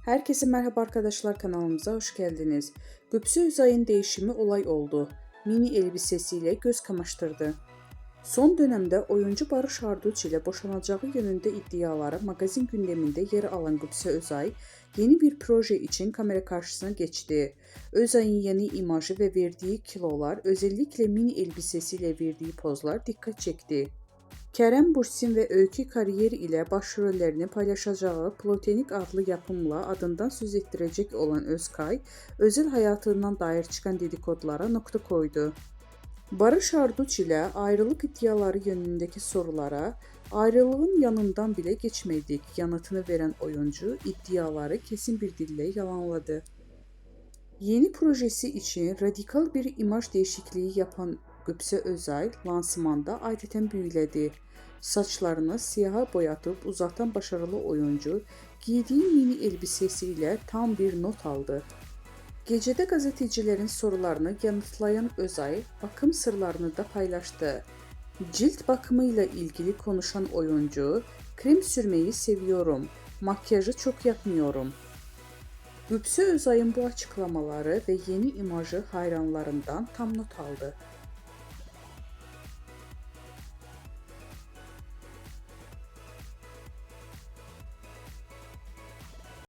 Herkese merhaba arkadaşlar, kanalımıza hoş geldiniz. Gupse Özay'ın değişimi olay oldu. Mini elbisesiyle göz kamaştırdı. Son dönemde oyuncu Barış Arduç ile boşanacağı yönünde iddiaları magazin gündeminde yer alan Gupse Özay, yeni bir proje için kamera karşısına geçti. Özay'ın yeni imajı ve verdiği kilolar, özellikle mini elbisesiyle verdiği pozlar dikkat çekti. Kerem Bürsin ve Öykü Kariyer ile başrollerini paylaşacağı Plotenik adlı yapımla adından söz ettirecek olan Özkay, özel hayatından dair çıkan dedikodlara nokta koydu. Barış Arduç ile ayrılık iddiaları yönündeki sorulara "ayrılığın yanından bile geçmedik" yanıtını veren oyuncu iddiaları kesin bir dille yalanladı. Yeni projesi için radikal bir imaj değişikliği yapan Gupse Özay lansmanda adeten büyüledi. Saçlarını siyaha boyatıp uzaktan başarılı oyuncu giydiği mini elbisesiyle tam bir not aldı. Gecede gazetecilerin sorularını yanıtlayan Özay, bakım sırlarını da paylaştı. Cilt bakımıyla ilgili konuşan oyuncu, "krem sürmeyi seviyorum, makyajı çok yapmıyorum." Gupse Özay'ın bu açıklamaları ve yeni imajı hayranlarından tam not aldı.